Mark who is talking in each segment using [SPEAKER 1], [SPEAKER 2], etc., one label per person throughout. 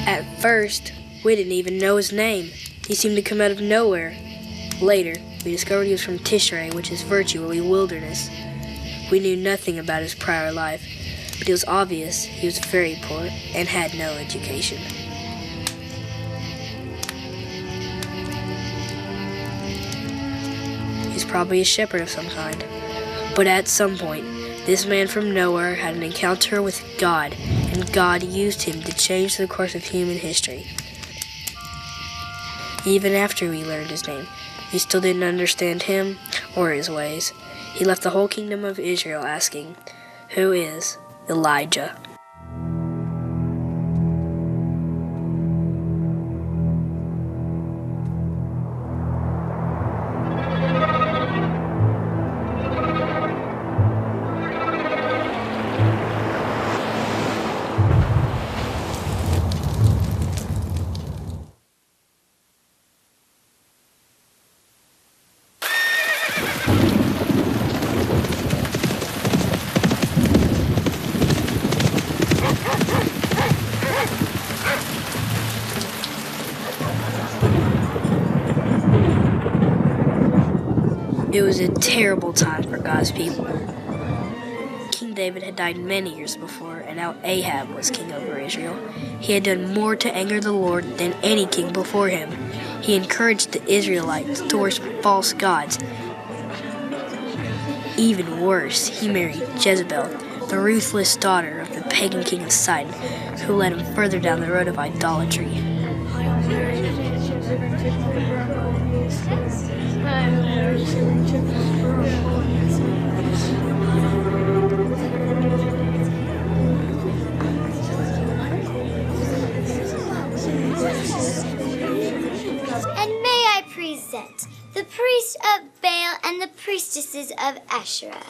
[SPEAKER 1] At first, we didn't even know his name. He seemed to come out of nowhere. Later, we discovered he was from Tishrei, which is virtually wilderness. We knew nothing about his prior life, but it was obvious he was very poor and had no education. He's probably a shepherd of some kind. But at some point, this man from nowhere had an encounter with God, and God used him to change the course of human history. Even after we learned his name, we still didn't understand him or his ways. He left the whole kingdom of Israel asking, "Who is Elijah?" It was a terrible time for God's people. King David had died many years before, and now Ahab was king over Israel. He had done more to anger the Lord than any king before him. He encouraged the Israelites to worship false gods. Even worse, he married Jezebel, the ruthless daughter of the pagan king of Sidon, who led him further down the road of idolatry.
[SPEAKER 2] And may I present the priest of Baal and the priestesses of Asherah.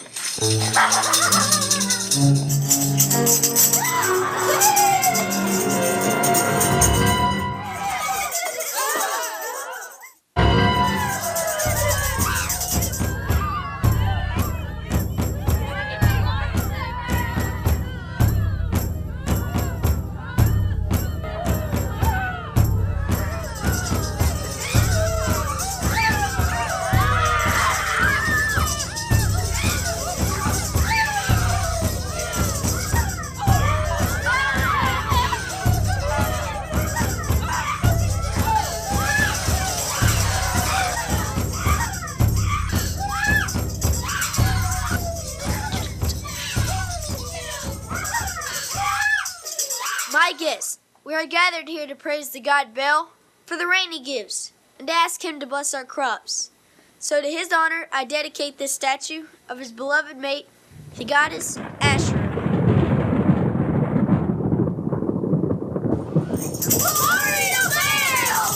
[SPEAKER 3] My guests, we are gathered here to praise the god Baal for the rain he gives and to ask him to bless our crops. So to his honor, I dedicate this statue of his beloved mate, the goddess Asherah. Glory to Baal!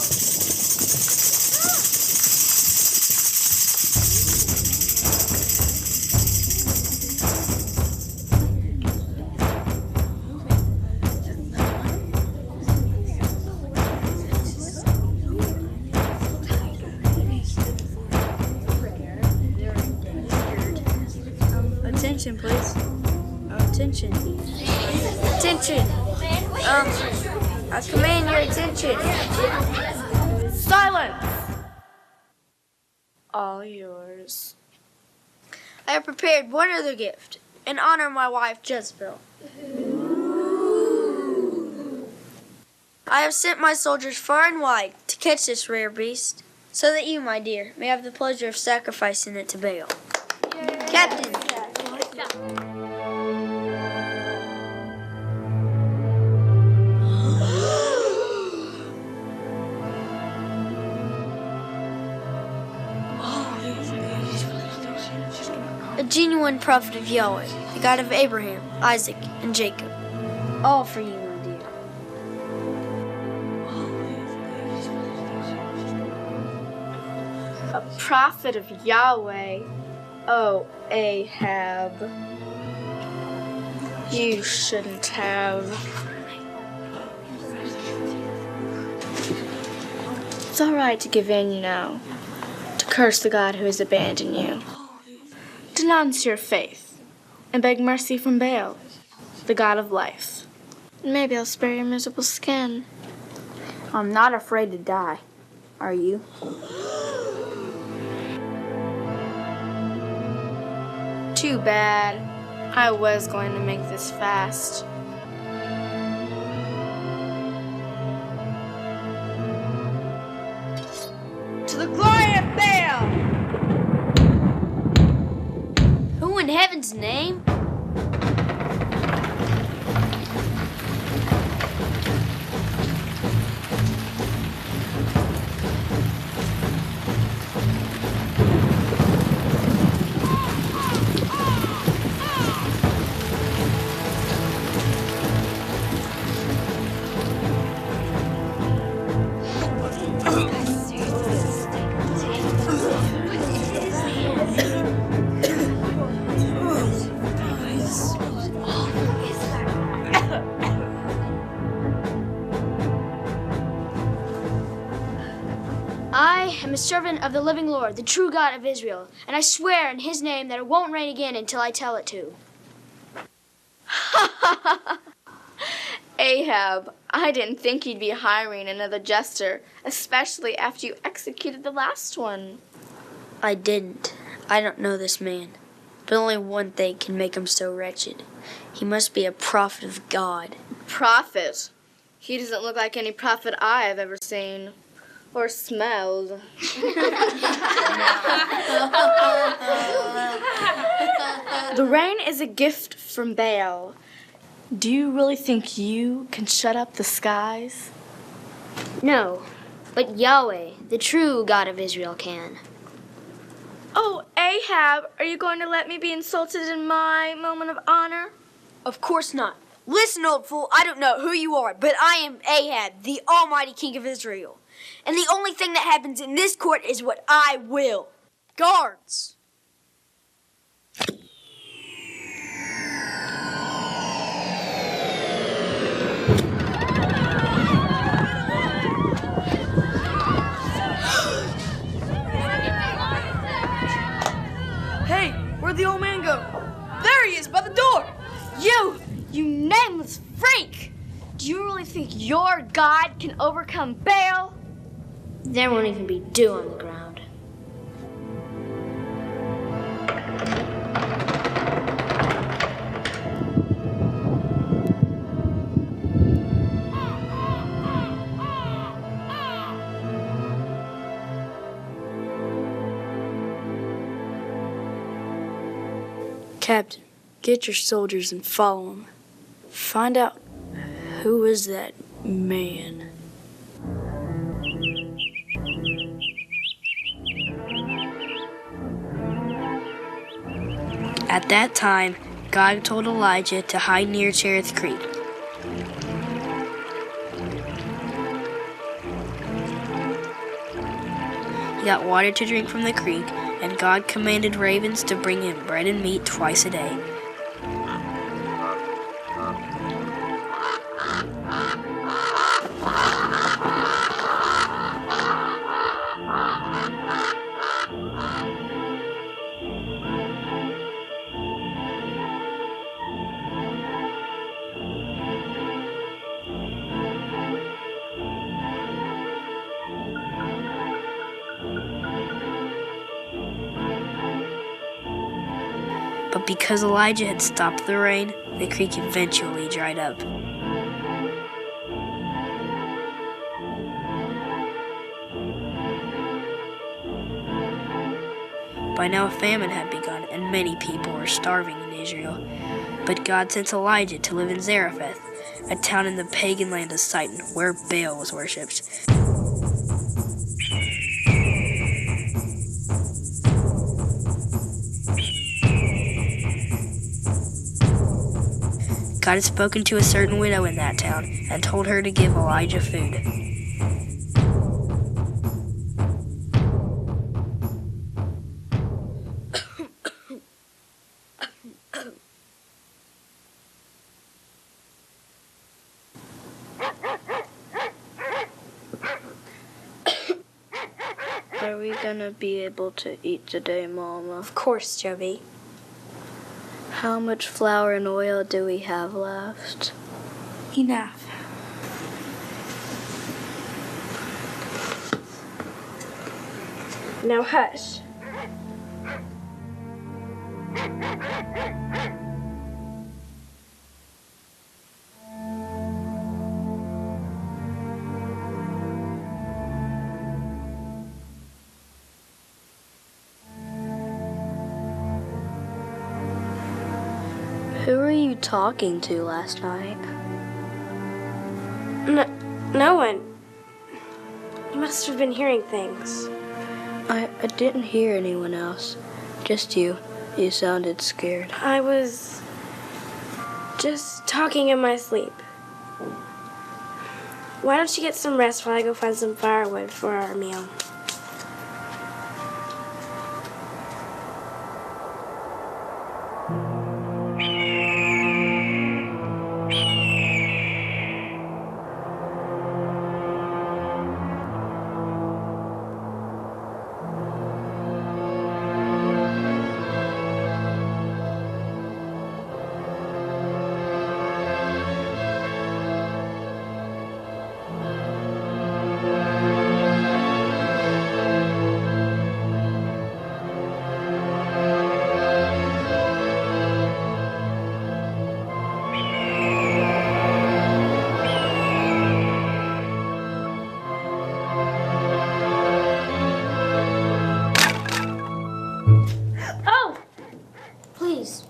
[SPEAKER 1] Attention, please. Attention.
[SPEAKER 3] Attention! I command your attention. Silence!
[SPEAKER 4] All yours.
[SPEAKER 3] I have prepared one other gift in honor of my wife Jezebel. I have sent my soldiers far and wide to catch this rare beast, so that you, my dear, may have the pleasure of sacrificing it to Baal. Captain! A genuine prophet of Yahweh, the God of Abraham, Isaac, and Jacob. All for you, my dear.
[SPEAKER 4] A prophet of Yahweh. Oh, Ahab. You shouldn't have. It's all right to give in, you know, to curse the God who has abandoned you. Denounce your faith and beg mercy from Baal, the God of life. And maybe I'll spare your miserable skin. I'm not afraid to die. Are you? Too bad. I was going to make this fast. To the glory of Baal!
[SPEAKER 3] Who in heaven's name?
[SPEAKER 5] I am a servant of the living Lord, the true God of Israel, and I swear in his name that it won't rain again until I tell it to.
[SPEAKER 4] Ahab, I didn't think you'd be hiring another jester, especially after you executed the last one.
[SPEAKER 1] I didn't. I don't know this man. But only one thing can make him so wretched. He must be a prophet of God.
[SPEAKER 4] Prophet? He doesn't look like any prophet I have ever seen. Or smelled. The rain is a gift from Baal. Do you really think you can shut up the skies?
[SPEAKER 5] No, but Yahweh, the true God of Israel, can.
[SPEAKER 4] Oh, Ahab, are you going to let me be insulted in my moment of honor?
[SPEAKER 3] Of course not. Listen, old fool, I don't know who you are, but I am Ahab, the almighty king of Israel. And the only thing that happens in this court is what I will. Guards!
[SPEAKER 6] Hey, where'd the old man go? There he is, by the door!
[SPEAKER 5] You nameless freak! Do you really think your God can overcome Baal? There won't even be dew on the ground.
[SPEAKER 1] Captain, get your soldiers and follow him. Find out who is that man. At that time, God told Elijah to hide near Cherith Creek. He got water to drink from the creek, and God commanded ravens to bring him bread and meat twice a day. But because Elijah had stopped the rain, the creek eventually dried up. By now a famine had begun, and many people were starving in Israel. But God sent Elijah to live in Zarephath, a town in the pagan land of Sidon, where Baal was worshipped. God had spoken to a certain widow in that town and told her to give Elijah food. Are we gonna be able to eat today, Mama?
[SPEAKER 3] Of course, Joby.
[SPEAKER 1] How much flour and oil do we have left?
[SPEAKER 4] Enough. Now hush.
[SPEAKER 1] Who were you talking to last night?
[SPEAKER 4] No one. You must have been hearing things.
[SPEAKER 1] I didn't hear anyone else. Just you. You sounded scared.
[SPEAKER 4] I was just talking in my sleep. Why don't you get some rest while I go find some firewood for our meal?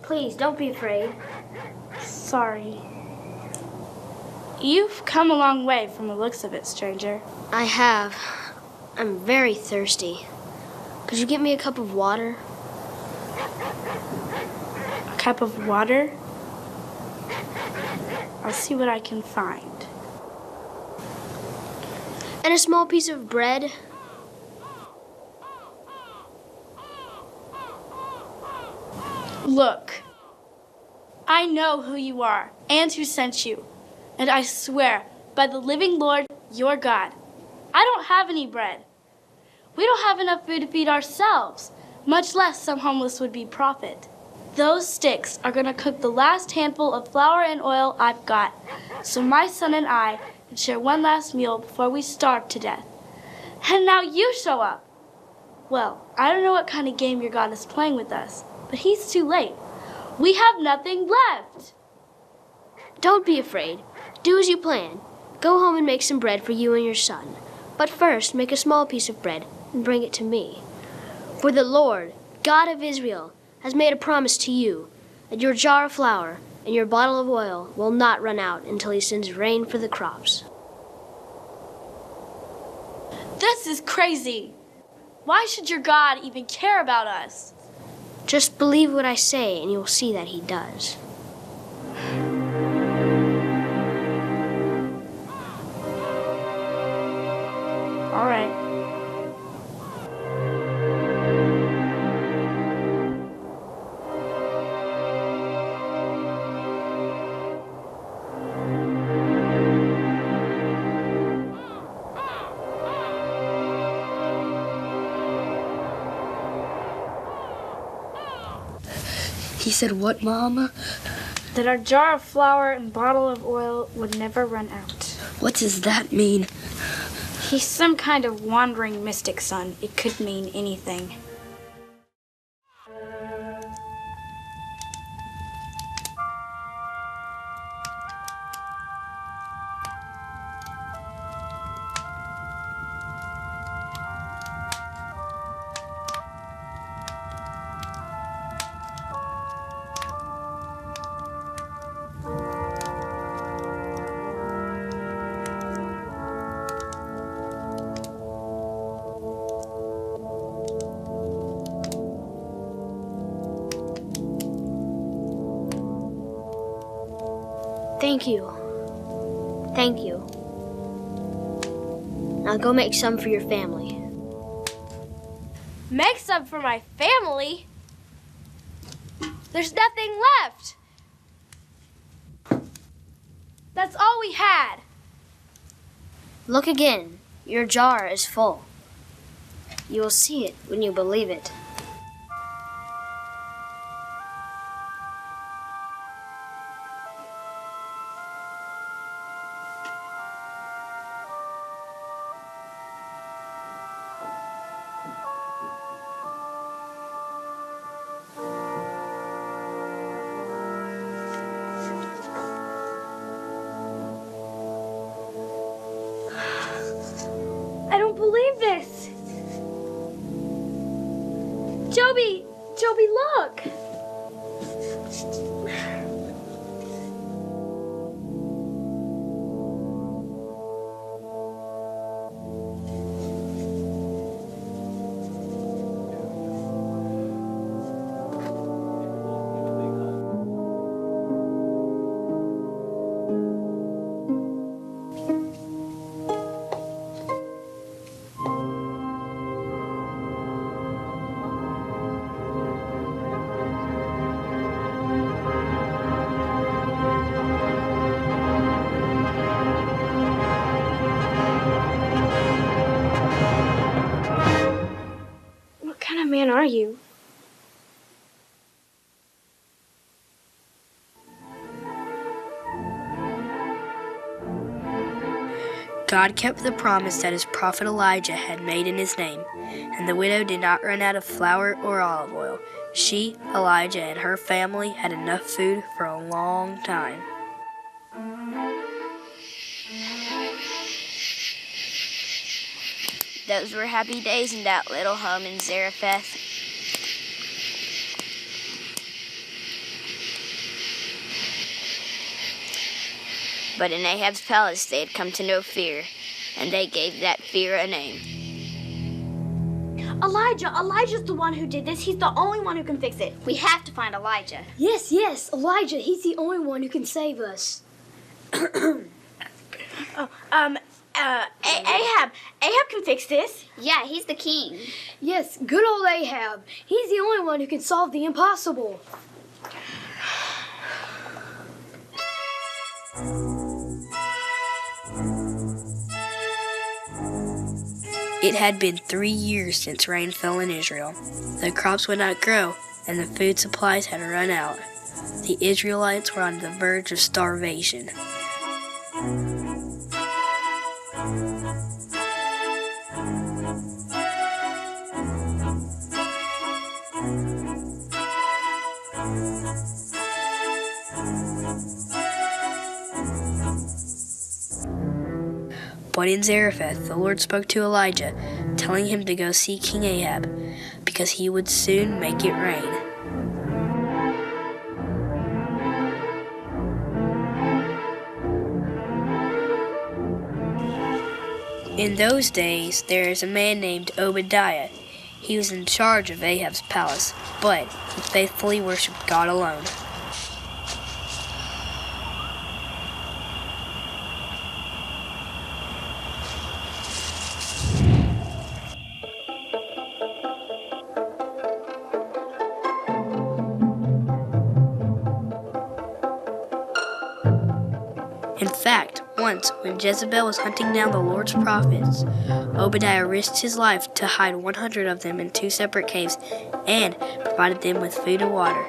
[SPEAKER 5] Please, don't be afraid.
[SPEAKER 4] Sorry. You've come a long way from the looks of it, stranger.
[SPEAKER 5] I have. I'm very thirsty. Could you get me a cup of water?
[SPEAKER 4] A cup of water? I'll see what I can find.
[SPEAKER 5] And a small piece of bread?
[SPEAKER 4] Look, I know who you are and who sent you, and I swear by the living Lord, your God, I don't have any bread. We don't have enough food to feed ourselves, much less some homeless would-be prophet. Those sticks are going to cook the last handful of flour and oil I've got, so my son and I can share one last meal before we starve to death. And now you show up. Well, I don't know what kind of game your God is playing with us, but he's too late. We have nothing left.
[SPEAKER 5] Don't be afraid. Do as you plan. Go home and make some bread for you and your son. But first, make a small piece of bread and bring it to me. For the Lord, God of Israel, has made a promise to you that your jar of flour and your bottle of oil will not run out until he sends rain for the crops.
[SPEAKER 4] This is crazy. Why should your God even care about us?
[SPEAKER 5] Just believe what I say and you'll see that he does.
[SPEAKER 4] All right.
[SPEAKER 1] He said what, Mama?
[SPEAKER 4] That our jar of flour and bottle of oil would never run out.
[SPEAKER 1] What does that mean?
[SPEAKER 4] He's some kind of wandering mystic, son. It could mean anything.
[SPEAKER 5] Thank you. Thank you. Now go make some for your family.
[SPEAKER 3] Make some for my family? There's nothing left. That's all we had.
[SPEAKER 5] Look again. Your jar is full. You will see it when you believe it.
[SPEAKER 1] God kept the promise that his prophet Elijah had made in his name, and the widow did not run out of flour or olive oil. She, Elijah, and her family had enough food for a long time.
[SPEAKER 7] Those were happy days in that little home in Zarephath. But in Ahab's palace they had come to know fear, and they gave that fear a name.
[SPEAKER 4] Elijah's the one who did this. He's the only one who can fix it.
[SPEAKER 5] We have to find Elijah.
[SPEAKER 8] Yes, Elijah. He's the only one who can save us.
[SPEAKER 4] Ahab can fix this.
[SPEAKER 5] Yeah, he's the king.
[SPEAKER 8] Yes, good old Ahab. He's the only one who can solve the impossible.
[SPEAKER 1] It had been 3 years since rain fell in Israel. The crops would not grow, and the food supplies had run out. The Israelites were on the verge of starvation. But in Zarephath, the Lord spoke to Elijah, telling him to go see King Ahab, because he would soon make it rain. In those days, there is a man named Obadiah. He was in charge of Ahab's palace, but he faithfully worshiped God alone. In fact, once, when Jezebel was hunting down the Lord's prophets, Obadiah risked his life to hide 100 of them in 2 separate caves and provided them with food and water.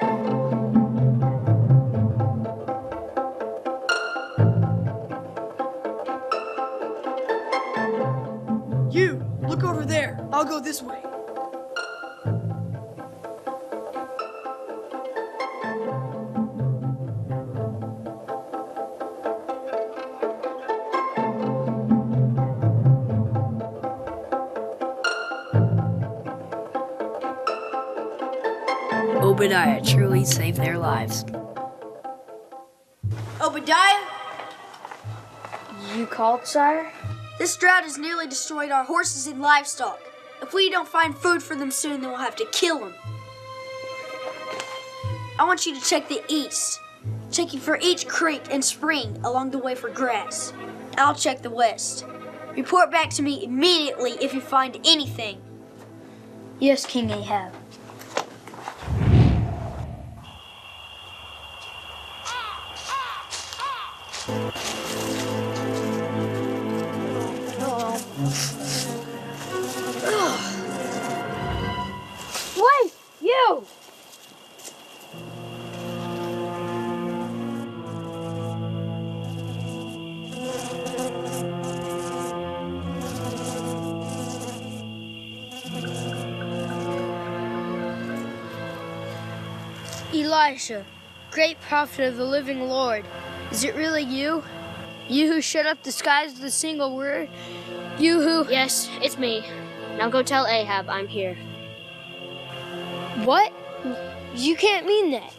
[SPEAKER 6] You, look over there. I'll go this way.
[SPEAKER 1] Obadiah truly saved their lives.
[SPEAKER 3] Obadiah,
[SPEAKER 8] You called, sire?
[SPEAKER 3] this drought has nearly destroyed our horses and livestock. If we don't find food for them soon, then we'll have to kill them. I want you to check the east, checking for each creek and spring along the way for grass. I'll check the west. Report back to me immediately if you find anything.
[SPEAKER 8] Yes, King Ahab. Wait, you!
[SPEAKER 9] Elisha, great prophet of the living Lord, is it really you? You who shut up the skies with a single word? You who...
[SPEAKER 5] Yes, it's me. Now go tell Ahab I'm here.
[SPEAKER 9] What? You can't mean that.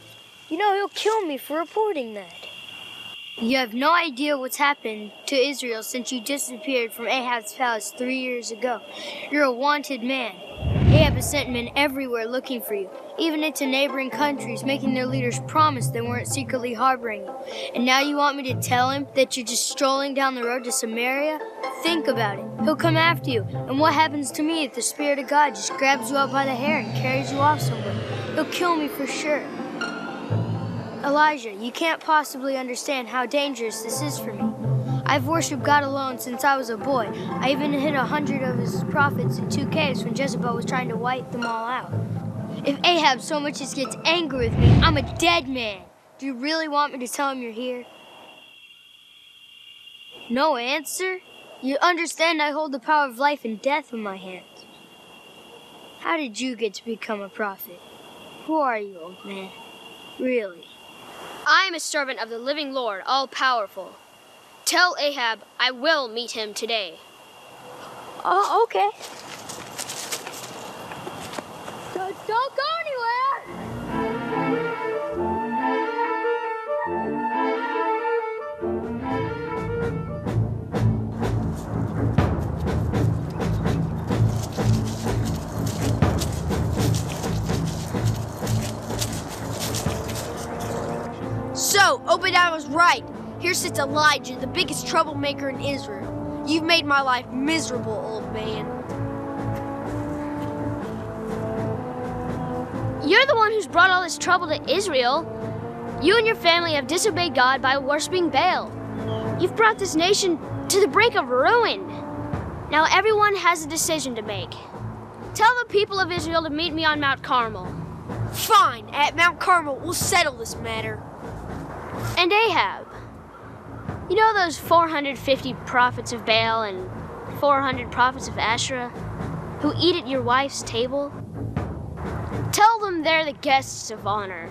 [SPEAKER 9] You know he'll kill me for reporting that. You have no idea what's happened to Israel since you disappeared from Ahab's palace 3 years ago. You're a wanted man. Ahab has sent men everywhere looking for you, even into neighboring countries, making their leaders promise they weren't secretly harboring you. And now you want me to tell him that you're just strolling down the road to Samaria? Think about it. He'll come after you. And what happens to me if the Spirit of God just grabs you up by the hair and carries you off somewhere? He'll kill me for sure. Elijah, you can't possibly understand how dangerous this is for me. I've worshipped God alone since I was a boy. I even hid 100 of his prophets in 2 caves when Jezebel was trying to wipe them all out. If Ahab so much as gets angry with me, I'm a dead man. Do you really want me to tell him you're here? No answer? You understand I hold the power of life and death in my hands. How did you get to become a prophet? Who are you, old man? Really?
[SPEAKER 5] I am a servant of the living Lord, all-powerful. Tell Ahab I will meet him today.
[SPEAKER 9] Oh, okay. Don't go anywhere!
[SPEAKER 3] So, Obadiah was right. Here sits Elijah, the biggest troublemaker in Israel. You've made my life miserable, old man.
[SPEAKER 5] You're the one who's brought all this trouble to Israel. You and your family have disobeyed God by worshiping Baal. You've brought this nation to the brink of ruin. Now everyone has a decision to make. Tell the people of Israel to meet me on Mount Carmel.
[SPEAKER 3] Fine, at Mount Carmel, we'll settle this matter.
[SPEAKER 5] And Ahab. You know those 450 prophets of Baal and 400 prophets of Asherah who eat at your wife's table? Tell them they're the guests of honor.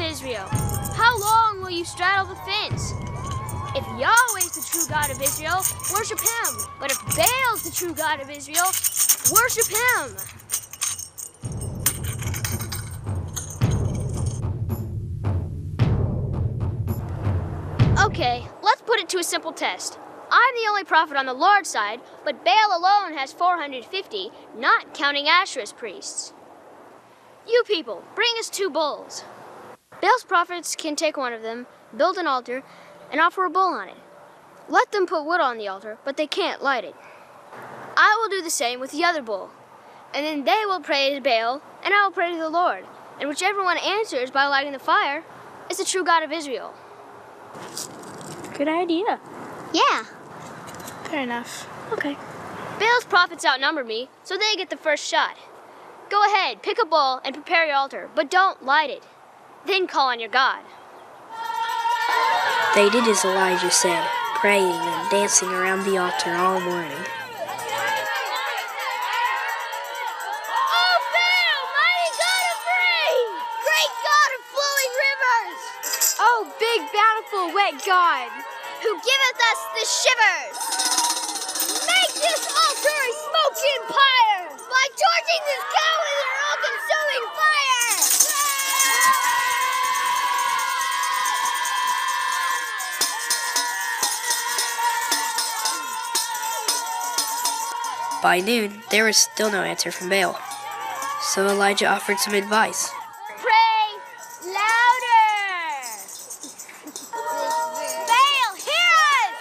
[SPEAKER 5] Israel, how long will you straddle the fence? If Yahweh's the true God of Israel, worship him. But if Baal's the true God of Israel, worship him. Okay, let's put it to a simple test. I'm the only prophet on the Lord's side, but Baal alone has 450, not counting Asherah's priests. You people, bring us 2 bulls. Baal's prophets can take one of them, build an altar, and offer a bull on it. Let them put wood on the altar, but they can't light it. I will do the same with the other bull. And then they will pray to Baal, and I will pray to the Lord. And whichever one answers by lighting the fire is the true God of Israel.
[SPEAKER 4] Good idea.
[SPEAKER 5] Yeah.
[SPEAKER 4] Fair enough. Okay.
[SPEAKER 5] Baal's prophets outnumber me, so they get the first shot. Go ahead, pick a bull and prepare your altar, but don't light it. Then call on your God.
[SPEAKER 1] They did as Elijah said, praying and dancing around the altar all morning.
[SPEAKER 2] Oh, Baal, mighty God of rain! Great God of flowing rivers!
[SPEAKER 3] Oh, big, bountiful, wet God!
[SPEAKER 2] Who giveth us the shivers! Make this altar a smoking pyre by torching this cow with your all-consuming fire!
[SPEAKER 1] By noon, there was still no answer from Baal. So Elijah offered some advice.
[SPEAKER 2] Pray louder! Baal, hear us!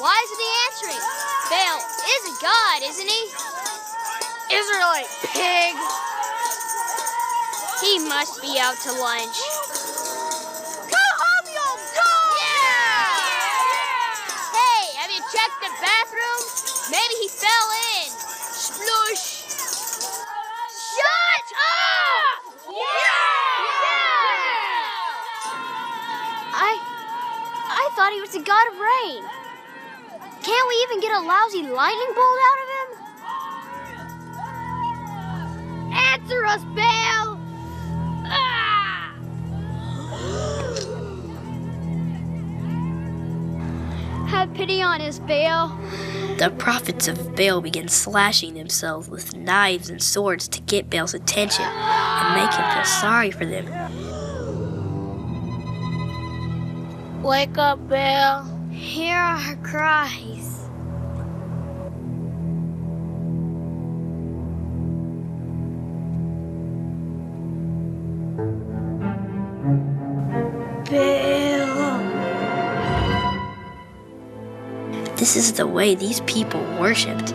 [SPEAKER 5] Why isn't he answering? Baal is a god, isn't he?
[SPEAKER 3] Israelite pig!
[SPEAKER 5] He must be out to lunch.
[SPEAKER 2] Go home, you old dog!
[SPEAKER 5] Hey, have you checked the bathroom? Maybe he fell in. Sploosh!
[SPEAKER 2] Shut up!
[SPEAKER 5] I thought he was the god of rain. Can't we even get a lousy lightning bolt out of him?
[SPEAKER 2] Answer us, Baal!
[SPEAKER 5] Have pity on us, Baal.
[SPEAKER 1] The prophets of Baal began slashing themselves with knives and swords to get Baal's attention and make him feel sorry for them.
[SPEAKER 3] Wake up, Baal.
[SPEAKER 9] Hear our cries.
[SPEAKER 1] This is the way these people worshipped.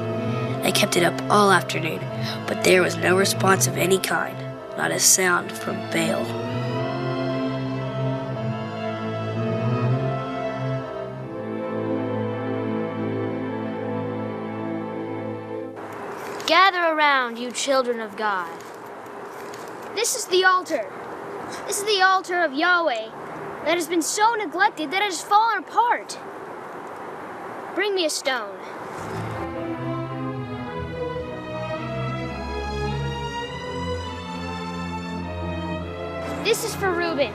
[SPEAKER 1] They kept it up all afternoon, but there was no response of any kind, not a sound from Baal.
[SPEAKER 5] Gather around, you children of God.
[SPEAKER 8] This is the altar. This is the altar of Yahweh that has been so neglected that it has fallen apart. Bring me a stone. This is for Reuben,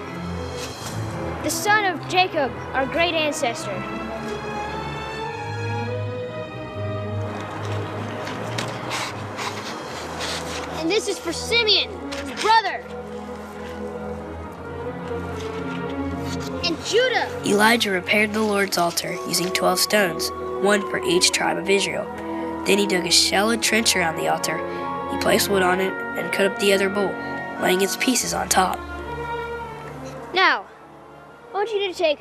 [SPEAKER 8] the son of Jacob, our great ancestor. And this is for Simeon, his brother. And Judah.
[SPEAKER 1] Elijah repaired the Lord's altar using 12 stones, one for each tribe of Israel. Then he dug a shallow trench around the altar. He placed wood on it and cut up the other bowl, laying its pieces on top.
[SPEAKER 8] Now, I want you to take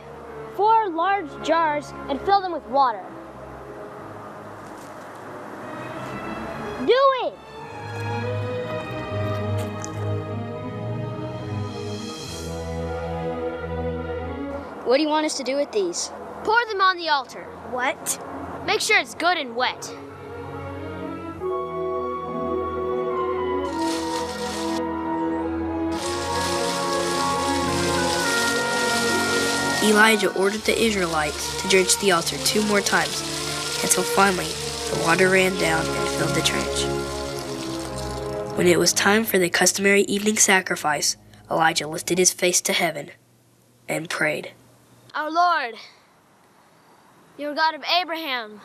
[SPEAKER 8] 4 large jars and fill them with water. Do it!
[SPEAKER 3] What do you want us to do with these?
[SPEAKER 8] Pour them on the altar.
[SPEAKER 3] What?
[SPEAKER 8] Make sure it's good and wet.
[SPEAKER 1] Elijah ordered the Israelites to drench the altar 2 more times, until finally the water ran down and filled the trench. When it was time for the customary evening sacrifice, Elijah lifted his face to heaven and prayed.
[SPEAKER 8] Our Lord, you're God of Abraham,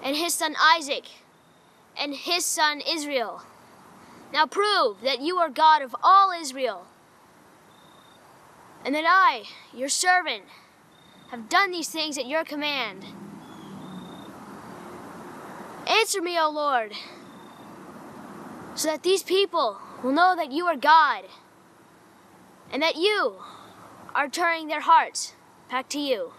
[SPEAKER 8] and his son Isaac, and his son Israel. Now prove that you are God of all Israel, and that I, your servant, have done these things at your command. Answer me, O Lord, so that these people will know that you are God, and that you are turning their hearts back to you.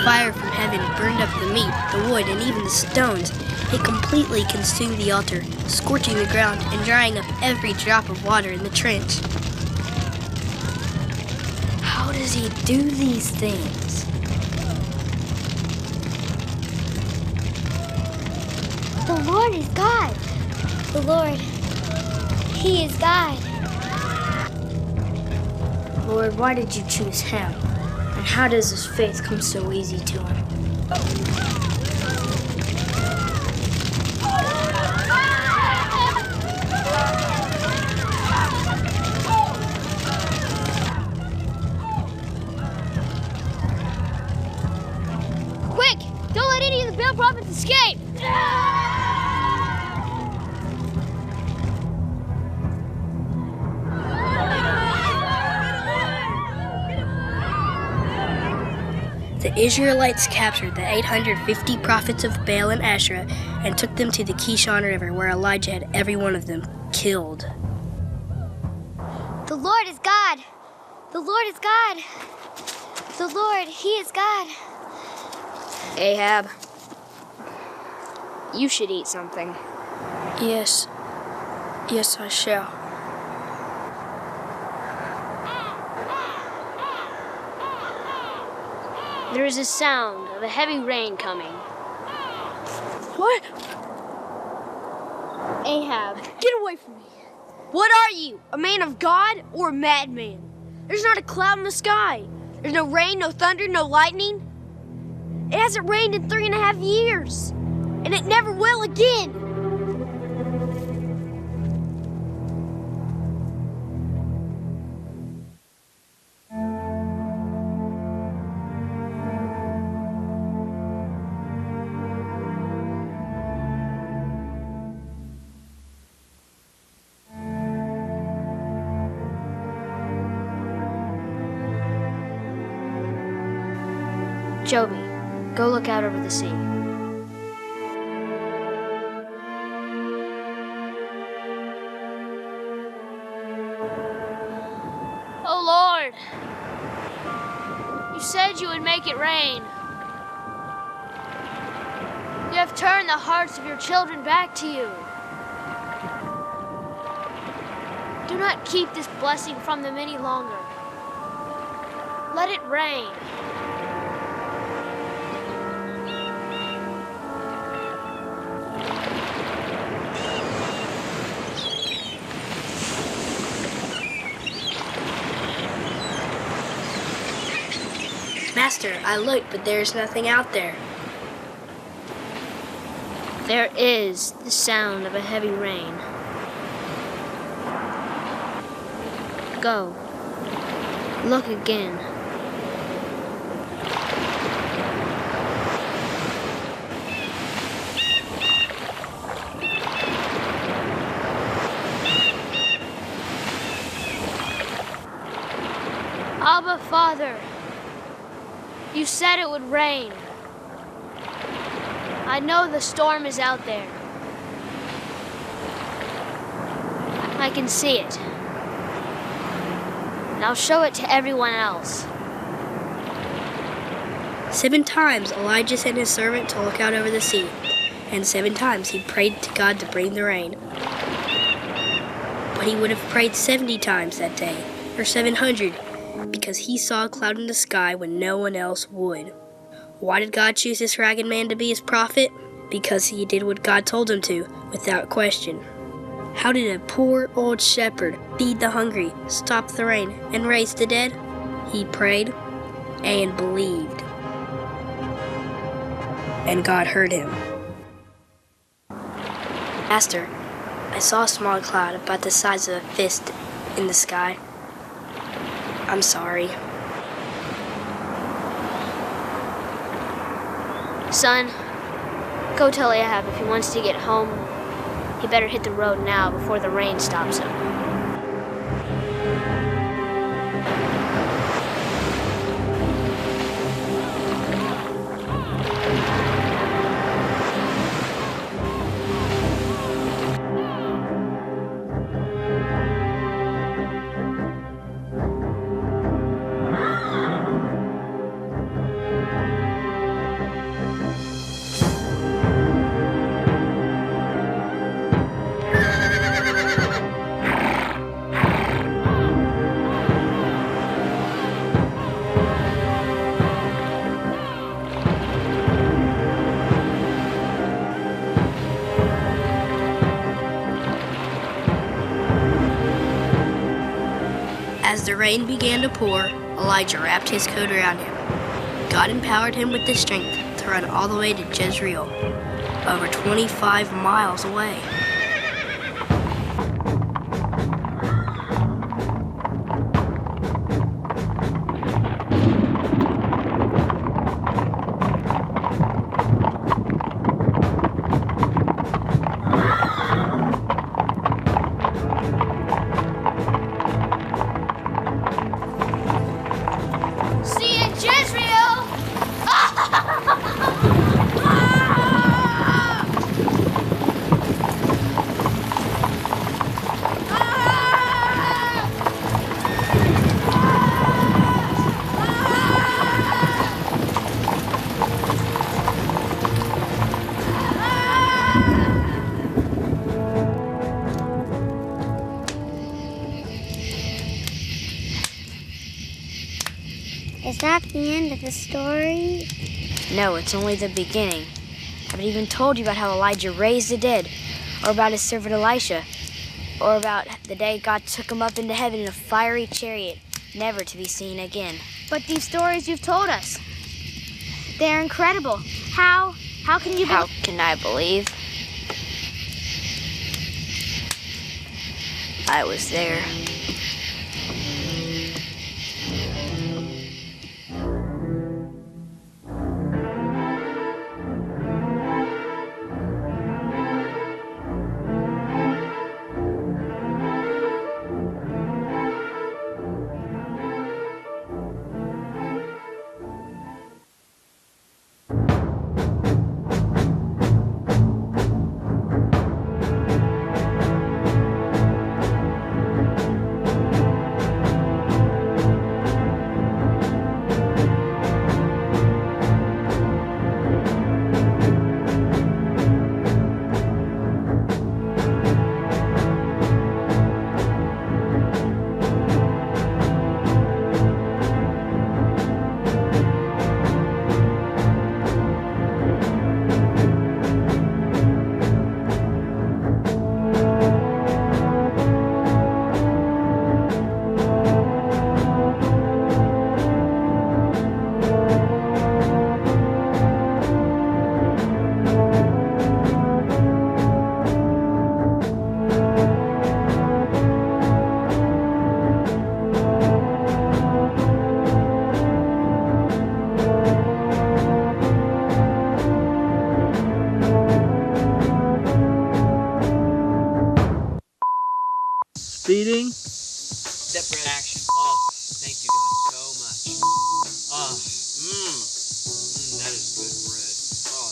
[SPEAKER 1] Fire from heaven burned up the meat, the wood, and even the stones. It completely consumed the altar, scorching the ground and drying up every drop of water in the trench. How does he do these things?
[SPEAKER 2] The Lord is God. The Lord, He is God.
[SPEAKER 4] Lord, why did you choose him? And how does his faith come so easy to him?
[SPEAKER 8] Quick! Don't let any of the Baal prophets escape!
[SPEAKER 1] The Israelites captured the 850 prophets of Baal and Asherah and took them to the Kishon River, where Elijah had every one of them killed.
[SPEAKER 2] The Lord is God. The Lord is God. The Lord, He is God.
[SPEAKER 3] Ahab, you should eat something.
[SPEAKER 4] Yes. Yes, I shall.
[SPEAKER 8] There is a sound of a heavy rain coming.
[SPEAKER 4] What?
[SPEAKER 8] Ahab, get away from me. What are you, a man of God or a madman? There's not a cloud in the sky. There's no rain, no thunder, no lightning. It hasn't rained in 3.5 years.
[SPEAKER 2] and it never will again.
[SPEAKER 5] Joby, go look out over the sea.
[SPEAKER 8] Oh Lord, you said you would make it rain. You have turned the hearts of your children back to you. Do not keep this blessing from them any longer. Let it rain.
[SPEAKER 1] Master, I looked, but there's nothing out there.
[SPEAKER 5] There is the sound of a heavy rain. Go. Look again.
[SPEAKER 8] Abba, Father, you said it would rain. I know the storm is out there. I can see it. And I'll show it to everyone else.
[SPEAKER 1] 7 times Elijah sent his servant to look out over the sea, and 7 times he prayed to God to bring the rain. But he would have prayed 70 times that day, or 700, because he saw a cloud in the sky when no one else would. Why did God choose this ragged man to be his prophet? Because he did what God told him to, without question. How did a poor old shepherd feed the hungry, stop the rain, and raise the dead? He prayed and believed. And God heard him. Master, I saw a small cloud about the size of a fist in the sky. I'm sorry.
[SPEAKER 5] Son, go tell Ahab if he wants to get home, he better hit the road now before the rain stops him.
[SPEAKER 1] As the rain began to pour, Elijah wrapped his coat around him. God empowered him with the strength to run all the way to Jezreel, over 25 miles away.
[SPEAKER 2] Is that the end of the story?
[SPEAKER 7] No, it's only the beginning. I haven't even told you about how Elijah raised the dead, or about his servant Elisha, or about the day God took him up into heaven in a fiery chariot, never to be seen again.
[SPEAKER 2] But these stories you've told us, they're incredible. How
[SPEAKER 8] How can you
[SPEAKER 7] How can I believe? I was there.
[SPEAKER 10] Speeding.
[SPEAKER 11] Separate action. Oh, thank you guys so much. Oh, that is good bread. Oh,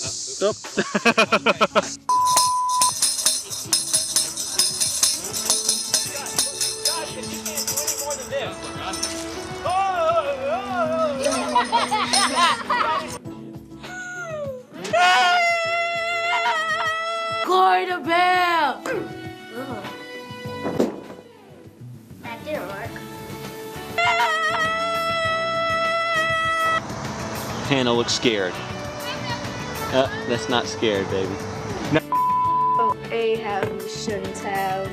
[SPEAKER 11] that's good. Guys, you can't do any more than this.
[SPEAKER 6] Glory to Baal!
[SPEAKER 2] That didn't work.
[SPEAKER 10] Hannah looks scared. That's not scared, baby.
[SPEAKER 1] Oh, Ahab shouldn't have.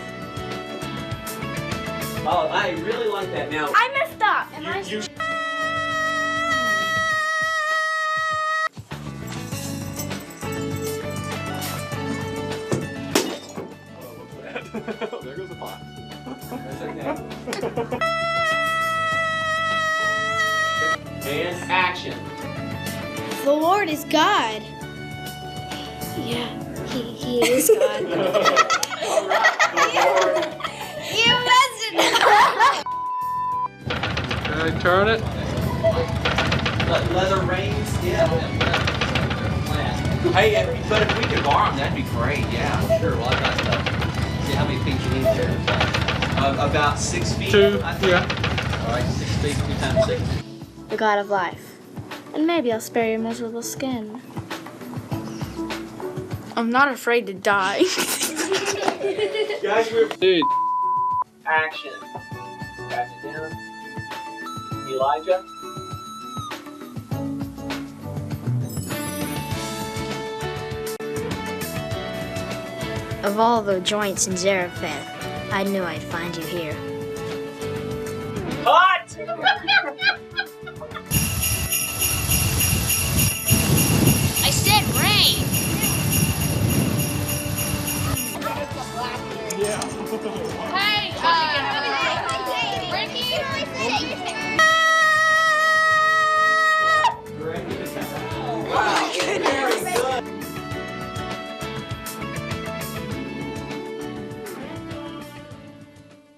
[SPEAKER 11] Oh, I really like that. Now,
[SPEAKER 4] I messed up.
[SPEAKER 11] you
[SPEAKER 10] There goes the pot.
[SPEAKER 11] and action.
[SPEAKER 4] The Lord is God.
[SPEAKER 5] Yeah, he is God.
[SPEAKER 2] You messed it up.
[SPEAKER 10] Can I turn it?
[SPEAKER 11] Leather reins, yeah. Hey, but if we could borrow them, that'd be great. Yeah, sure. Well, I've got stuff. See how many feet you need there. About 6 feet.
[SPEAKER 10] 2,
[SPEAKER 11] I think.
[SPEAKER 10] yeah.
[SPEAKER 11] All right, 6 feet, 2 times 6.
[SPEAKER 4] The God of life. And maybe I'll spare your miserable skin. I'm not afraid to die.
[SPEAKER 11] Guys, we're
[SPEAKER 10] Dude.
[SPEAKER 11] action. Guys, it down. Elijah.
[SPEAKER 7] Of all the joints in Zarephath, I knew I'd find you here.
[SPEAKER 11] Cut!